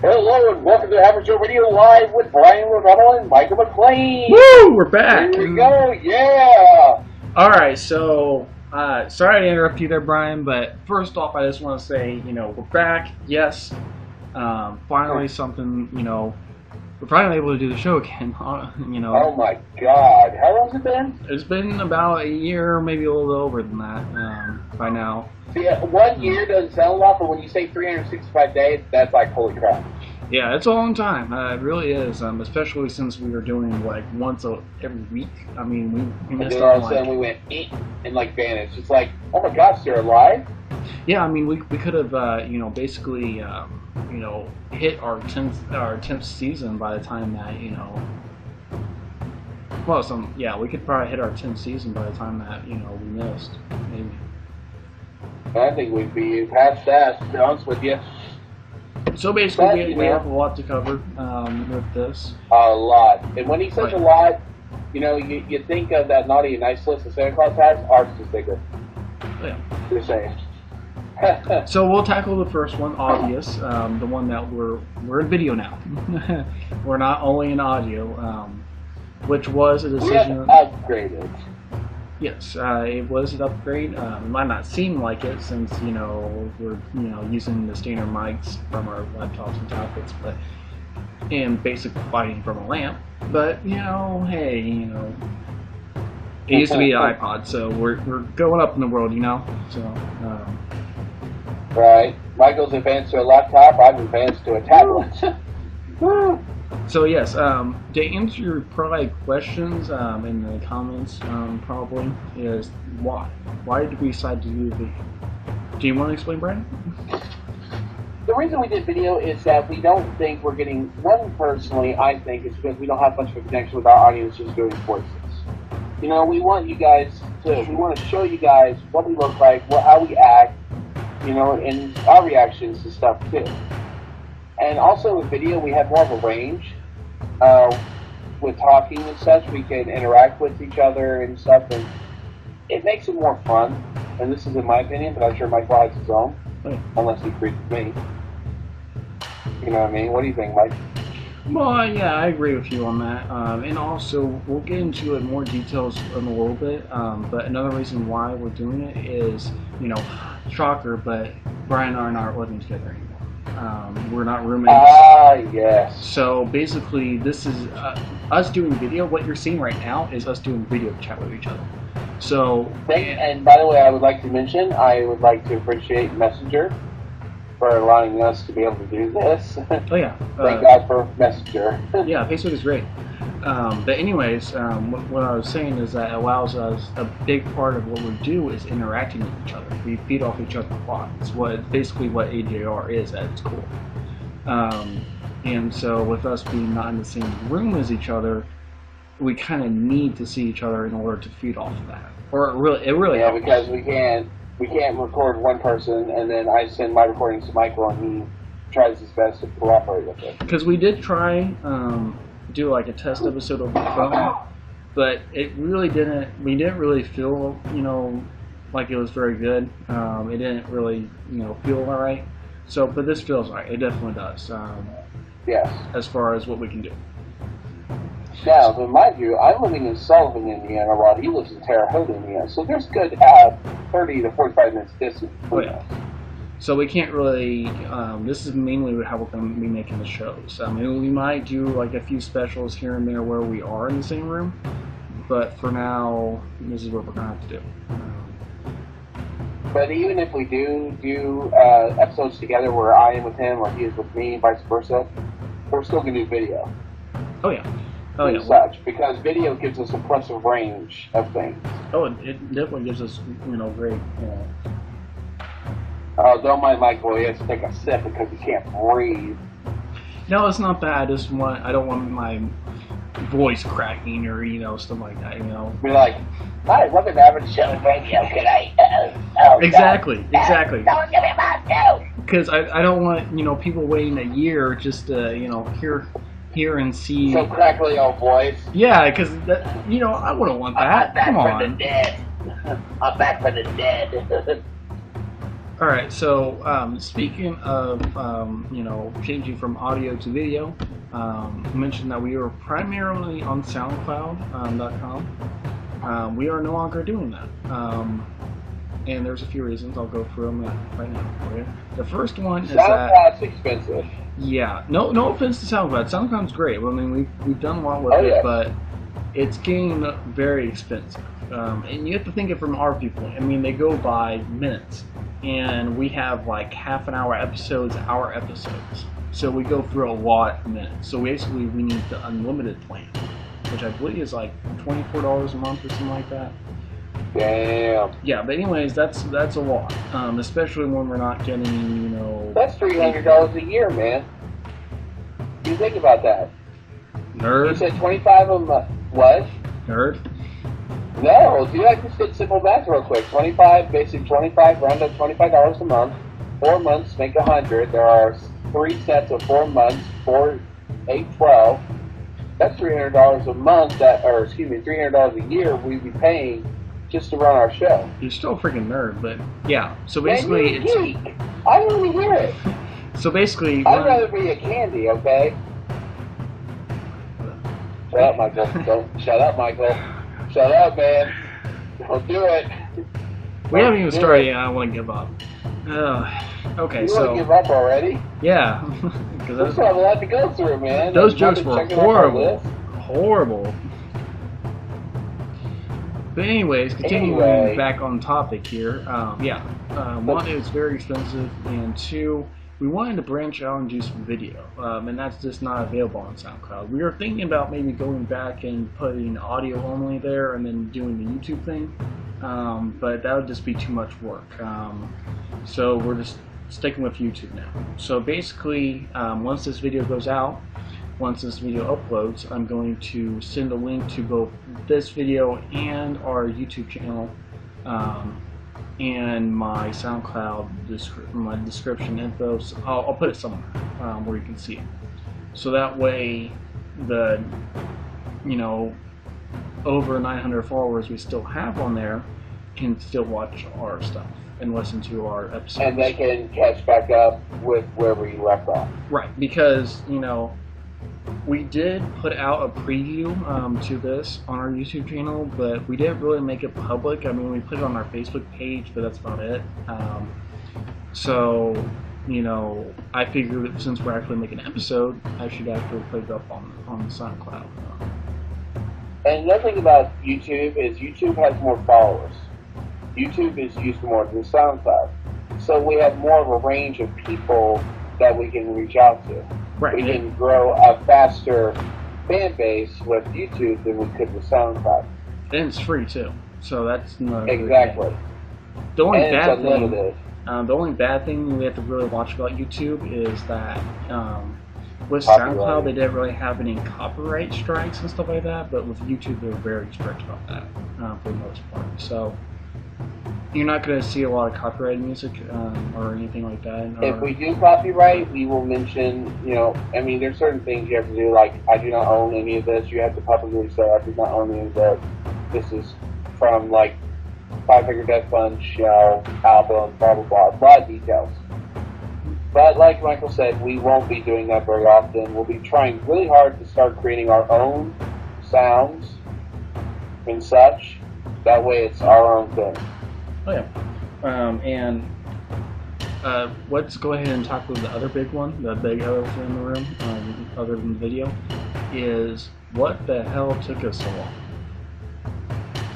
Hello and welcome to Amateur Radio Live with Brian Ronaldo and Michael McLean. Woo! We're back. Here we go, yeah. All right, so sorry to interrupt you there, Brian, but first off, I just want to say, we're back. Yes, finally something. We're finally able to do the show again. Oh my God, how long has it been? It's been about a year, maybe a little over than that by now. Yeah, 1 year doesn't sound a lot, but when you say 365 days, that's like holy crap. Yeah, it's a long time. It really is, especially since we were doing like once every week. I mean, we missed and then all of a sudden we went and like vanished. It's like, oh my gosh, they're alive. Yeah, I mean, we could have basically hit our 10th season by the time that we could probably hit our 10th season by the time that we missed maybe. I think we'd be past that, to be honest with you. So basically, we have a lot to cover with this. A lot. And when he says a lot, you think of that naughty and nice list that Santa Claus has. Ours is bigger. Yeah. Just saying. So we'll tackle the first one, obvious, the one that we're in video now. We're not only in audio, which was a decision. We have upgraded. Yes, it was an upgrade. It might not seem like it since we're using the standard mics from our laptops and tablets, and basic lighting from a lamp. But hey, it used to be an iPod, so we're going up in the world, So. Right. Michael's advanced to a laptop. I've advanced to a tablet. So yes, to answer your probably questions in the comments, probably is why? Why did we decide to do the video? Do you want to explain, Brian? The reason we did video is that we don't think we're getting one. Personally, I think is because we don't have much of a connection with our audience just doing voices. We want you guys to. We want to show you guys what we look like, how we act, and our reactions to stuff too. And also with video, we have more of a range. With talking and such, we can interact with each other and stuff, and it makes it more fun. And this is in my opinion, but I'm sure Michael has his own, unless he agrees with me. You know what I mean? What do you think, Mike? Well, yeah, I agree with you on that. And also, we'll get into it more details in a little bit. But another reason why we're doing it is, shocker, but Brian and I aren't living together anymore. We're not roommates. Ah, yes. So basically, this is us doing video. What you're seeing right now is us doing video chat with each other. So. And by the way, I would like to mention, I would like to appreciate Messenger for allowing us to be able to do this. Oh yeah. Thank God for Messenger. Yeah, Facebook is great. But anyways, what I was saying is that it allows us, a big part of what we do is interacting with each other. We feed off each other a lot. It's basically what AJR is at its core. And so with us being not in the same room as each other, we kind of need to see each other in order to feed off of that. Or it really yeah, helps. Because we can't record one person and then I send my recordings to Michael and he tries his best to cooperate with it. Because we did try do like a test episode over the phone, but it really didn't. We didn't really feel like it was very good. It didn't really feel alright. So, but this feels right. It definitely does. Yes. As far as what we can do. Now, in my view, I'm living in Sullivan, Indiana, while he lives in Terre Haute, Indiana. So there's good 30 to 45 minutes distance between us. So we can't really. This is mainly how we're going to be making the shows. I mean, we might do like a few specials here and there where we are in the same room, but for now, this is what we're going to have to do. But even if we do episodes together where I am with him or he is with me, vice versa, we're still going to do video. Oh yeah. Oh yeah. Such, because video gives us a impressive range of things. Oh, it definitely gives us great. Don't mind Michael. He has to take a sip because he can't breathe. No, it's not bad. I don't want my voice cracking or stuff like that. Be like, hi, welcome to Average Show Radio. Can I? Exactly. Don't give me my food. Because I don't want people waiting a year just to hear and see. So crackly old voice. Yeah, because I wouldn't want that. Come on. I'm back from the dead. I'm back from the dead. Alright, so speaking of changing from audio to video, I mentioned that we were primarily on SoundCloud.com. We are no longer doing that. And there's a few reasons. I'll go through them right now for you. The first one is that SoundCloud's expensive. Yeah, no offense to SoundCloud. SoundCloud's great. I mean, we've done a lot with it, but it's getting very expensive. And you have to think it from our viewpoint. I mean, they go by minutes, and we have like half-an-hour episodes, hour episodes. So we go through a lot of minutes. So basically, we need the unlimited plan, which I believe is like $24 a month or something like that. Damn. Yeah, but anyways, that's a lot, especially when we're not getting, That's $300 a year, man. You think about that. Nerd. You said 25 a month. What? Nerd. No, dude, I just did simple math real quick. 25, basic 25, round up $25 a month. 4 months make 100. There are 3 sets of 4 months. 4, 8, 12. That's $300 a month. $300 a year we'd be paying just to run our show. You're still a freaking nerd, but yeah. So basically, man, you're a geek. I don't want to hear it. So basically, I'd rather be a candy, okay? Shut up, Michael. Shut up, Michael. Shut up, man. Don't do it. We haven't even started yet. I want to give up. Okay, you so. want to give up already? Yeah. We still have a lot to go through, man. Those jokes were horrible. Horrible. But anyways, continuing back on topic here, one, it was very expensive, and two, we wanted to branch out and do some video, and that's just not available on SoundCloud. We were thinking about maybe going back and putting audio only there and then doing the YouTube thing, but that would just be too much work. So we're just sticking with YouTube now. So basically, once this video goes out, once this video uploads, I'm going to send a link to both this video and our YouTube channel, and my SoundCloud my description info. So I'll put it somewhere where you can see it. So that way, the over 900 followers we still have on there can still watch our stuff and listen to our episodes. And they can catch back up with wherever you left off. Right, because we did put out a preview to this on our YouTube channel, but we didn't really make it public. I mean, we put it on our Facebook page, but that's about it. So, I figured that since we're actually making an episode, I should actually put it up on SoundCloud. And another thing about YouTube is YouTube has more followers. YouTube is used more than SoundCloud. So we have more of a range of people that we can reach out to. Right. We can grow a faster fan base with YouTube than we could with SoundCloud. And it's free too, so that's not exactly. The only and bad it's unlimited. The only bad thing we have to really watch about YouTube is that with Copyright. SoundCloud they didn't really have any copyright strikes and stuff like that, but with YouTube they're very strict about that for the most part. So you're not going to see a lot of copyrighted music or anything like that. If we do copyright, we will mention, there's certain things you have to do, like, I do not own any of this. You have to publicly say, I do not own any of this. This is from, like, Five Finger Death Punch, album, blah, blah, blah. A lot of details. But like Michael said, we won't be doing that very often. We'll be trying really hard to start creating our own sounds and such. That way it's our own thing. Oh yeah, let's go ahead and talk about the other big one, the big elephant in the room, other than the video, is what the hell took us so long?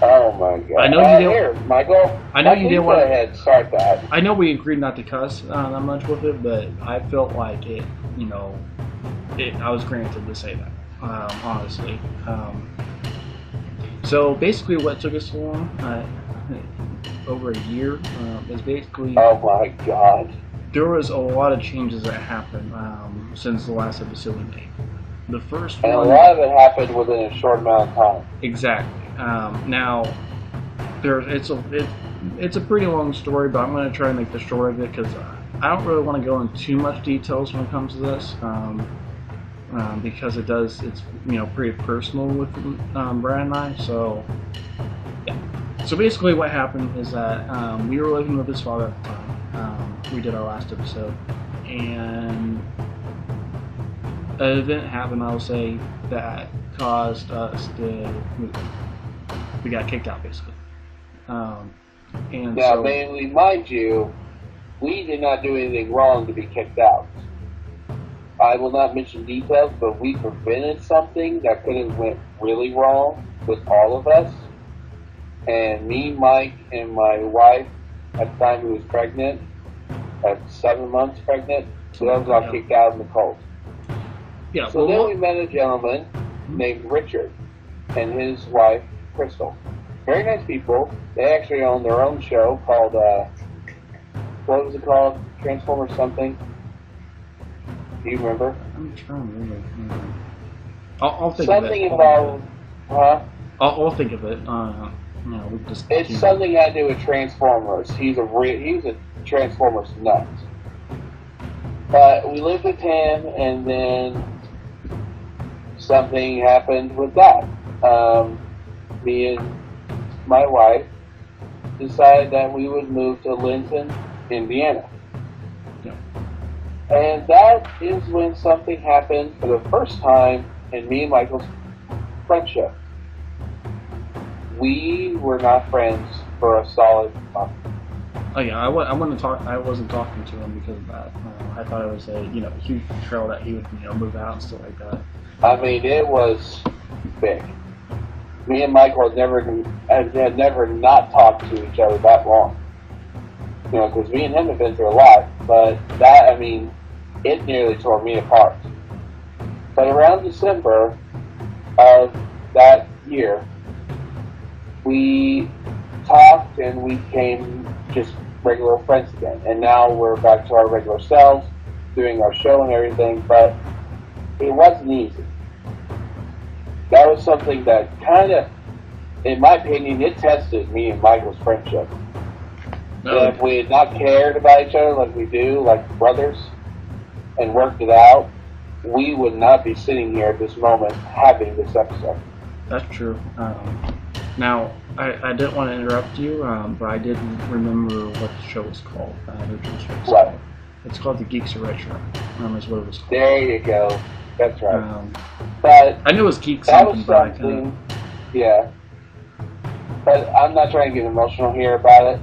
Oh my god! I know you didn't. Here, Michael. I know you didn't want. Go ahead, start that. I know we agreed not to cuss that much with it, but I felt like it. I was granted to say that, honestly. So basically, what took us so long? Over a year is basically. Oh my god! There was a lot of changes that happened since the last episode we made. The first one. And a lot of it happened within a short amount of time. Exactly. Now, it's a pretty long story, but I'm going to try to make the short of it because I don't really want to go into too much details when it comes to this, because it's pretty personal with Brad and I. So yeah. So basically, what happened is that we were living with his father at the time. we did our last episode, and an event happened, I'll say, that caused us to move. We got kicked out, basically. And now, so, mainly, mind you, we did not do anything wrong to be kicked out. I will not mention details, but we prevented something that could have went really wrong with all of us. And me, Mike, and my wife, at the time who was pregnant, at 7 months pregnant, so that was all kicked out in the cold. yeah. So then we met a gentleman named Richard and his wife, Crystal. Very nice people. They actually own their own show called, what was it called? Transformers something? Do you remember? I'm trying to remember. I'll think something of it. Involved, huh? I'll think of it. We just. It's something I do with Transformers. He's a Transformers nut. But we lived with him, and then something happened with that. Me and my wife decided that we would move to Linton, Indiana. Yeah. And that is when something happened for the first time in me and Michael's friendship. We were not friends for a solid month. Oh yeah, I wasn't talking to him because of that. I thought it was a huge betrayal that he would move out and stuff like that. I mean, it was big. Me and Michael had never not talked to each other that long. Because me and him have been through a lot. But that, I mean, it nearly tore me apart. But around December of that year, we talked and we became just regular friends again. And now we're back to our regular selves, doing our show and everything, but it wasn't easy. That was something that kind of, in my opinion, it tested me and Michael's friendship. No. If we had not cared about each other like we do, like brothers, and worked it out, we would not be sitting here at this moment having this episode. That's true. Now, I didn't want to interrupt you, but I didn't remember what the show was called. The original show was called. It's called The Geeks Are Retro. Is what it was called. There you go. That's right. But I knew it was Geeks something, but I couldn't. Yeah. But I'm not trying to get emotional here about it.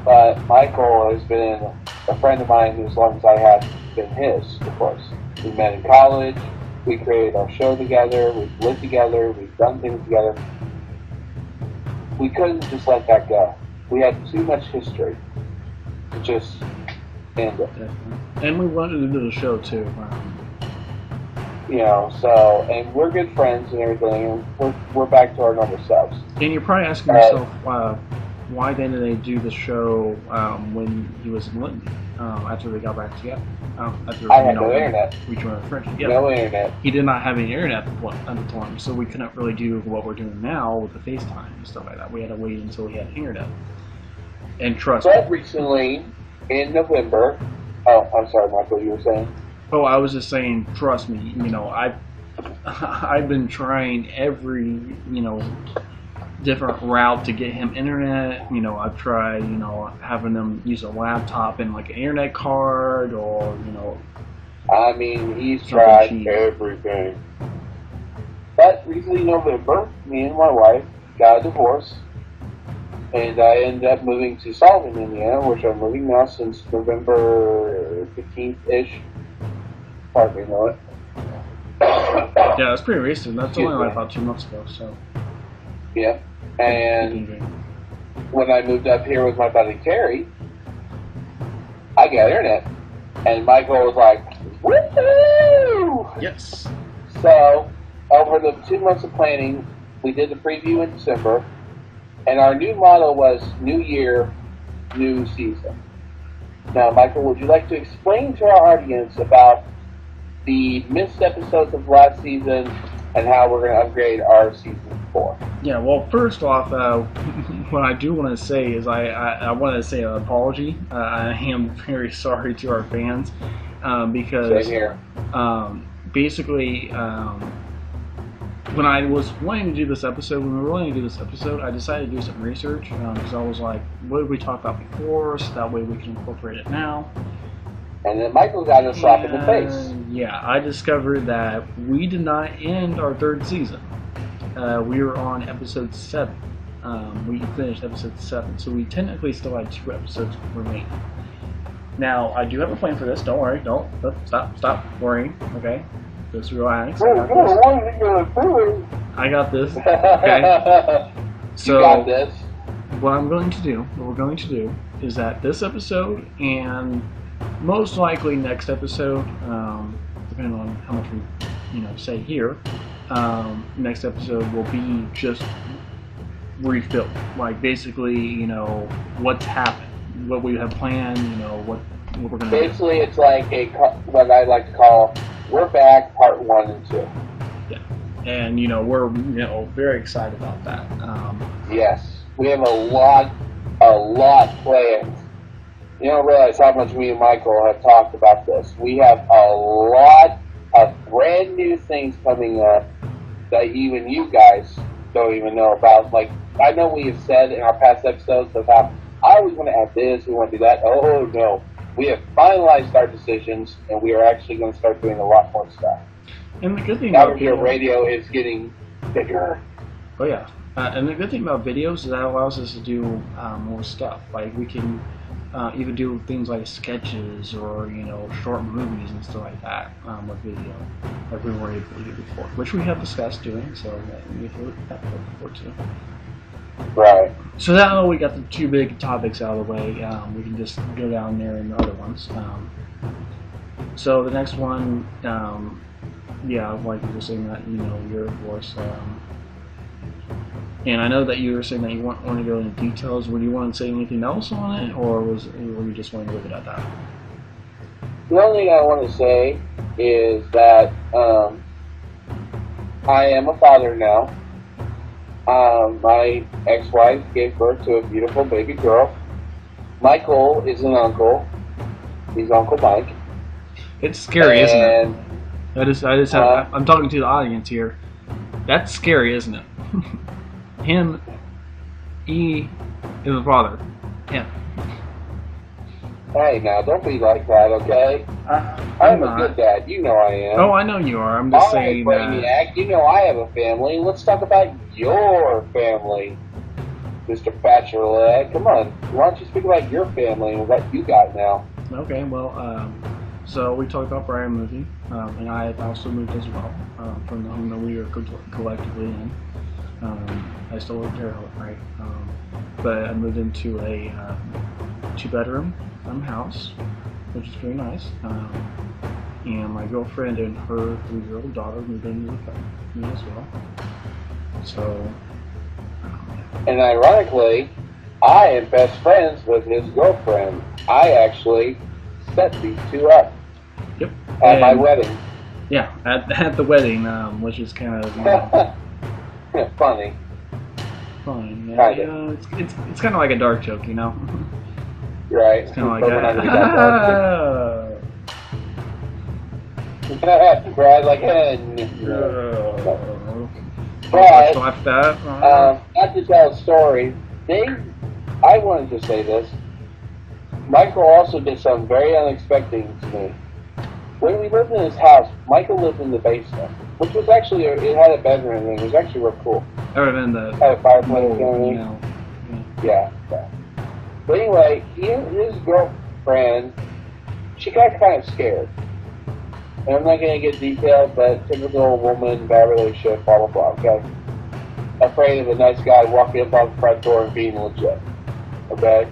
But Michael has been a friend of mine as long as I have been his, of course. We met in college. We created our show together. We've lived together. We've done things together. We couldn't just let that go. We had too much history to just end it. And we wanted to do the show too. And we're good friends and everything, and we're back to our normal selves. And you're probably asking yourself, why didn't they do the show when he was in Linton after they got back together? I had no internet. We joined a friendship. Yeah. No internet. He did not have any internet at the time, so we couldn't really do what we're doing now with the FaceTime and stuff like that. We had to wait until he had internet. And trust me. But recently, in November, I'm sorry, Michael, you were saying? Oh, I was just saying, trust me, I've been trying every, different route to get him internet. I've tried, having them use a laptop and like an internet card or, I mean, he's tried cheap. Everything. But recently in November, me and my wife got a divorce. And I ended up moving to Sullivan, Indiana, which I'm living now since November 15th-ish. Hardly know it. Yeah, that's pretty recent. That's only like about 2 months ago, so. Yeah. And when I moved up here with my buddy Terry, I got internet. And Michael was like, woohoo! Yes. So, over the 2 months of planning, we did the preview in December. And our new motto was New Year, New Season. Now, Michael, would you like to explain to our audience about the missed episodes of last season and how we're going to upgrade our season 4? Yeah, well, first off, what I do want to say is I want to say an apology. I am very sorry to our fans because Same here. Basically when I was wanting to do this episode, when we were wanting to do this episode, I decided to do some research because I was like, what did we talk about before? So that way we can incorporate it now. And then Michael got a slap in the face. Yeah, I discovered that we did not end our third season. We were on episode 7. We finished episode 7, so we technically still had 2 episodes remaining. Now, I do have a plan for this. Don't worry. Don't stop worrying. Okay, just relax. I got this. Okay. So, you got this. What we're going to do is that this episode and most likely next episode, depending on how much we, say here, next episode will be just refilled. Like basically, what's happened, what we have planned, what we're going to do. Basically, it's like what I like to call, we're back, part 1 and 2. Yeah, and we're very excited about that. Yes, we have a lot planned. You don't realize how much me and Michael have talked about this. We have a lot of brand new things coming up that even you guys don't even know about. Like, I know we have said in our past episodes of how I was going to add this, we want to do that. Oh, no. We have finalized our decisions, and we are actually going to start doing a lot more stuff. And the good thing about your radio is getting bigger. Oh, yeah. And the good thing about videos is that allows us to do more stuff. Like, we can even do things like sketches or, short movies and stuff like that with video, like we were able to do before, which we have discussed doing, so we have that before too. Right. So now we got the 2 big topics out of the way, we can just go down there in the other ones. So the next one, yeah, like you were saying that, your voice, and I know that you were saying that you want to go into details. Would you want to say anything else on it, or were you just wanting to leave it at that? The only thing I want to say is that I am a father now. My ex-wife gave birth to a beautiful baby girl. Michael is an uncle. He's Uncle Mike. It's scary, isn't it? I'm talking to the audience here. That's scary, isn't it? Him, he is a father. Him. Hey, now, don't be like that, okay? I'm a good dad. You know I am. Oh, I know you are. I'm just saying Brainiac. You know I have a family. Let's talk about your family, Mr. Bachelorette. Come on. Why don't you speak about your family and what you got now? Okay, well, so we talked about Brian moving, and I have also moved as well from the home that we are collectively in. I still live there, right? But I moved into a 2-bedroom house, which is very nice. And my girlfriend and her 3-year-old daughter moved in with me as well. So. And ironically, I am best friends with his girlfriend. I actually set these 2 up. Yep. At my wedding. Yeah, at the wedding, which is kind of. Funny. Fine. Yeah, it's kind of like a dark joke, Right. It's kind of like that. Brad, like, but, not to tell a story, I wanted to say this. Michael also did something very unexpected to me. When we lived in his house, Michael lived in the basement, which was actually, it had a bedroom and it was actually real cool. Other than the had a fireplace, Yeah. But anyway, his girlfriend, she got kind of scared. And I'm not going to get detailed, but typical woman, bad relationship, blah, blah, blah, okay? Afraid of a nice guy walking up on the front door and being legit, okay?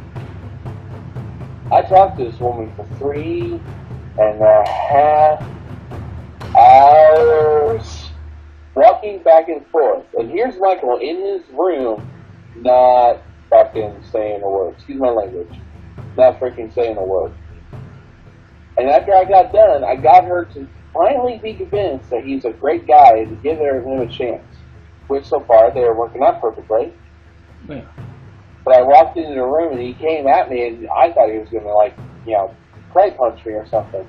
I talked to this woman for 3.5 hours, walking back and forth. And here's Michael in his room, not fucking saying a word. Excuse my language. Not freaking saying a word. And after I got done, I got her to finally be convinced that he's a great guy and to give him a chance. Which so far, they are working out perfectly. Yeah. But I walked into the room and he came at me and I thought he was going to, play punch me or something.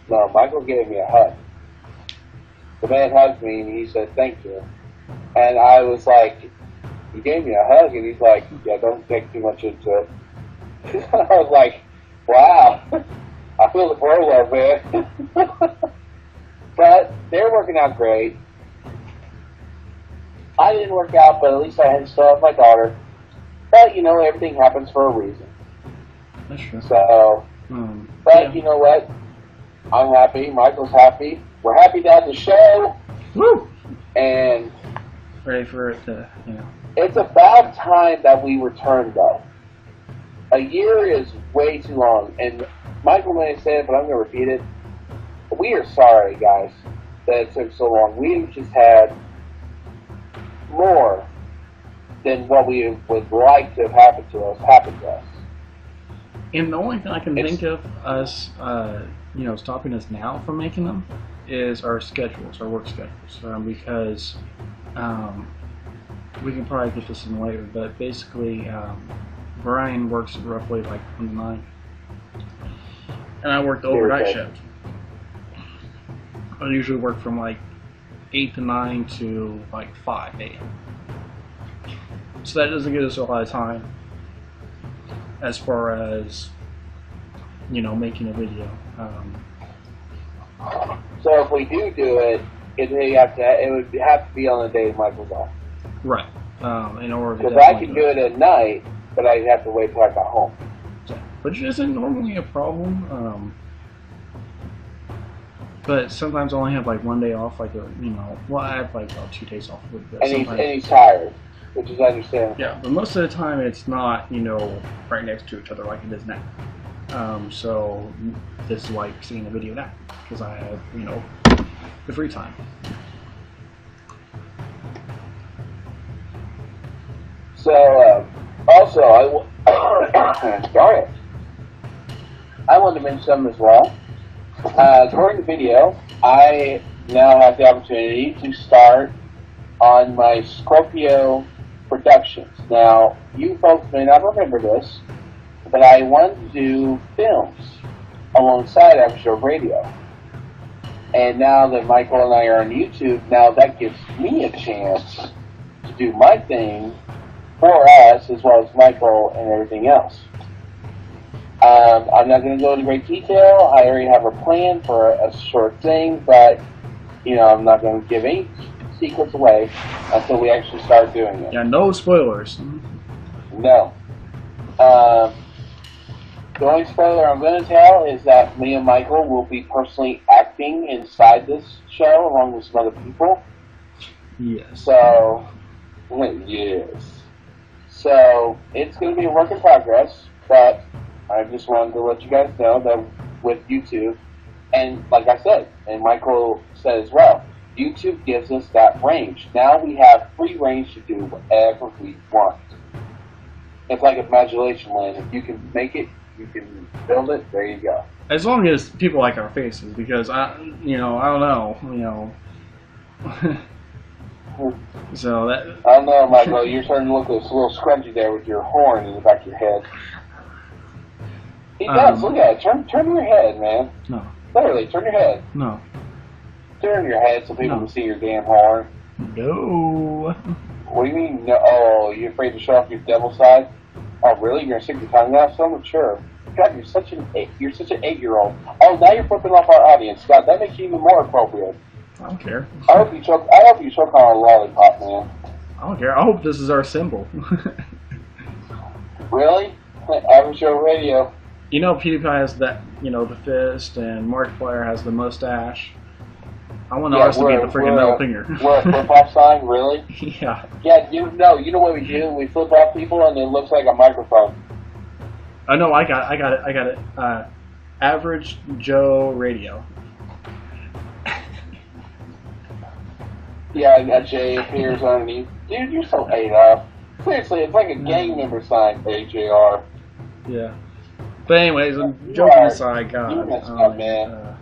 No, Michael gave me a hug. the man hugged me and he said, "Thank you." And I was like, he gave me a hug and he's like, "Yeah, don't take too much into it." I was like, wow, I feel the bro love, man. But they're working out great. I didn't work out, but at least I still have my daughter. But, you know, everything happens for a reason. That's true. So, but you know what? I'm happy. Michael's happy. We're happy to have the show. Woo! And ready for it to, you know. It's about time that we return, though. A year is way too long. And Michael may have said it, but I'm going to repeat it. We are sorry, guys, that it took so long. We just had more than what we would like to have happened to us. And the only thing I can think of us, you know, stopping us now from making them is our schedules, our work schedules, because we can probably get this in later, but basically Brian works roughly like 1 to 9, and I work the overnight shift. I usually work from like 8 to 9 to like 5 a.m. So that doesn't give us a lot of time as far as, you know, making a video. So if we do it, it would have to be on the day Michael's off. Right. In order to. Because I can do it at night, but I'd have to wait till I got home. Which isn't normally a problem. But sometimes I only have like 1 day off, like I have like about 2 days off. And he's tired, which is understandable. Yeah, but most of the time it's not, you know, right next to each other like it is now. So this is why you're seeing the video now, because I have, you know, the free time. So also darn it, I wanted to mention something as well. During the video, I now have the opportunity to start on my Scorpio Productions. Now, you folks may not remember this, but I wanted to do films alongside AJR Radio. And now that Michael and I are on YouTube, now that gives me a chance to do my thing for us, as well as Michael and everything else. I'm not going to go into great detail. I already have a plan for a short thing, but, you know, I'm not going to give any secrets away until we actually start doing it. Yeah, no spoilers. No. The only spoiler I'm going to tell is that me and Michael will be personally acting inside this show along with some other people. Yes. So, yes. So, it's going to be a work in progress, but I just wanted to let you guys know that with YouTube, and like I said, and Michael said as well, YouTube gives us that range. Now we have free range to do whatever we want. It's like a Imagination Land. If you can make it, you can build it, there you go. As long as people like our faces, because I don't know, so that. I don't know, Michael. You're starting to look a little scrunchy there with your horn in the back of your head. He does. Look at it. Turn your head, man. No. Literally, turn your head. No. Turn your head so people can see your damn horn. No. What do you mean? No. Oh, you afraid to show off your devil side? Oh, really? You're gonna stick your tongue out? So mature. God, you're such an 8-year-old. Oh, now you're flipping off our audience. God, that makes you even more appropriate. I don't care. I hope you choke on a lollipop, man. I don't care. I hope this is our symbol. Really? AJR Radio. You know, PewDiePie has that, you know, the fist, and Markiplier has the mustache. I want ours to be the freaking middle finger. We're a flip-off sign, really? Yeah. Yeah, you know what we do? We flip off people, and it looks like a microphone. Oh no, I got it. Average Joe Radio. Yeah, a J appears underneath. Dude, you're so ate up. Seriously, it's like a gang member sign, AJR. Yeah. But anyways, joking aside, God. You're messed up, man.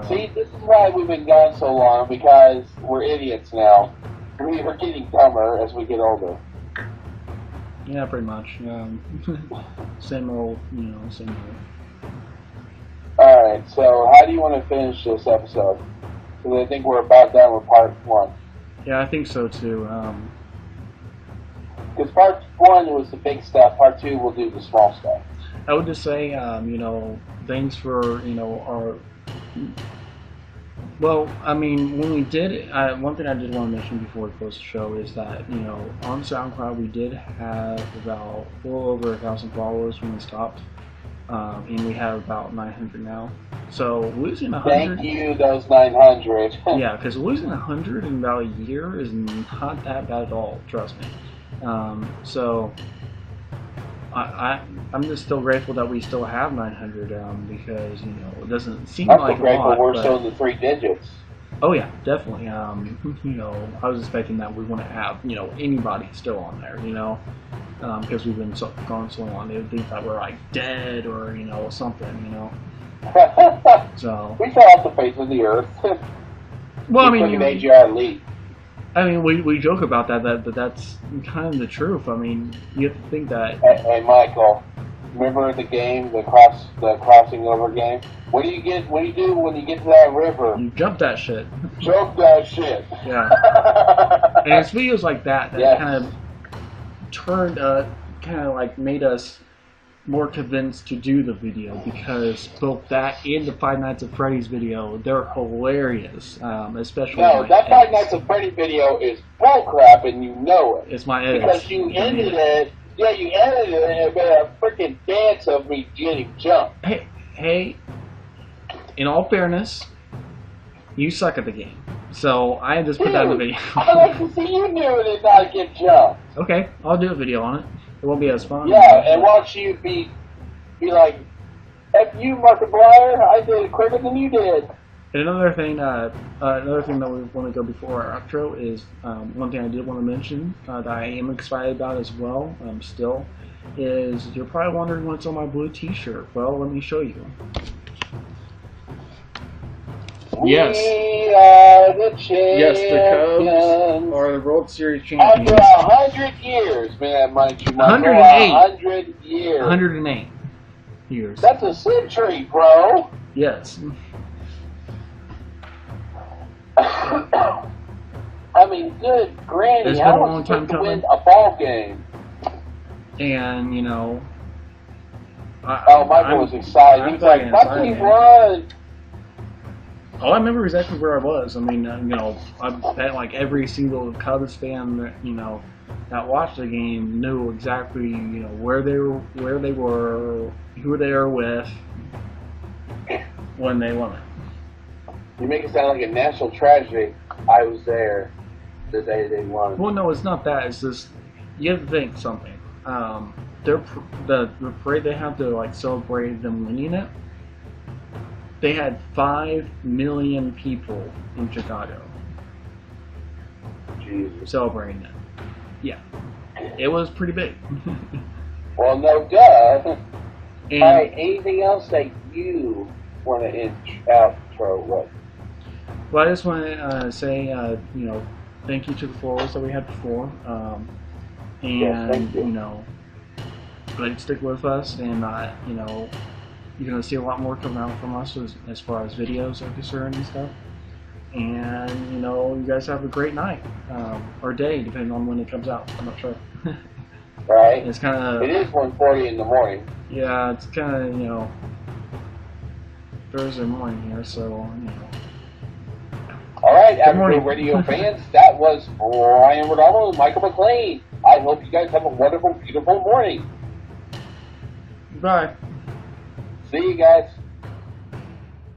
See, this is why we've been gone so long, because we're idiots now. We're getting dumber as we get older. Yeah, pretty much. Same old, same old. Alright, so how do you want to finish this episode? because I think we're about done with part 1. Yeah, I think so too. Because part 1 was the big stuff. Part 2 we'll do the small stuff. I would just say, you know, thanks for, you know, our. Well, I mean, when we did it, one thing I did want to mention before we close the show is that, you know, on SoundCloud we did have about a little over 1,000 followers when we stopped, and we have about 900 now. So losing 100. Thank you, those 900. Yeah, because losing 100 in about a year is not that bad at all. Trust me. So I'm just still grateful that we still have 900 because, you know, it doesn't seem I'm like so grateful a lot. We're still in the 3 digits. Oh yeah, definitely. You know, I was expecting that we wouldn't have, you know, anybody still on there, you know, because we've been gone so long. They would think that we're like dead or, you know, something, you know. So we fell off the face of the earth. Well, I mean, an AJR elite. I mean, we joke about that, but that's kind of the truth. I mean, you have to think that. Hey, Michael, remember the game, the crossing over game? What do you get? What do you do when you get to that river? You jump that shit. Jump that shit. Yeah. And it's videos like that yes. kind of turned, kind of like made us more convinced to do the video, because both that and the Five Nights at Freddy's video, they're hilarious, especially that Five Nights at Freddy's video is bullcrap, and you know it. It's my edits. Because you edited it. Yeah, you edited it, and it made a freaking dance of me getting jumped. Hey, in all fairness, you suck at the game, so I just put that in the video. I like to see you doing it, not get jumped. Okay, I'll do a video on it. It won't be as fun. Yeah, and watch you be like, F you, Markiplier, I did it quicker than you did. And another thing that we want to go before our outro is one thing I did want to mention that I am excited about as well. Still, is you're probably wondering what's on my blue T-shirt. Well, let me show you. Yes. We are the champions. Yes, the Cubs are the World Series champions. After 100 years, man, mind you, 108. 100 years. 108 years. That's a century, bro. Yes. I mean, good granny. It's been a long time coming. Win a ball game. And, you know... Michael was excited. He's like, my team won. Oh, I remember exactly where I was. I mean, you know, I bet like every single Cubs fan that, you know, that watched the game knew exactly, you know, where they were, who they were with, when they won it. You make it sound like a national tragedy. I was there the day they won. Well, no, it's not that. It's just, you have to think something. The parade they have to like celebrate them winning it. They had 5 million people in Chicago celebrating it. Yeah, it was pretty big. Well, no duh. And, all right, anything else that you want to outro? What? Well, I just want to say, you know, thank you to the followers that we had before, and yes, thank you. You know, like stick with us, and you know. You're going to see a lot more coming out from us as far as videos are concerned and stuff. And, you know, you guys have a great night. Or day, depending on when it comes out. I'm not sure. Right. It's kind of... It is 1:40 in the morning. Yeah, it's kind of, you know, Thursday morning here, so, you know. Alright, African Radio fans, that was Ryan Rodolfo and Michael McLean. I hope you guys have a wonderful, beautiful morning. Bye. See you guys.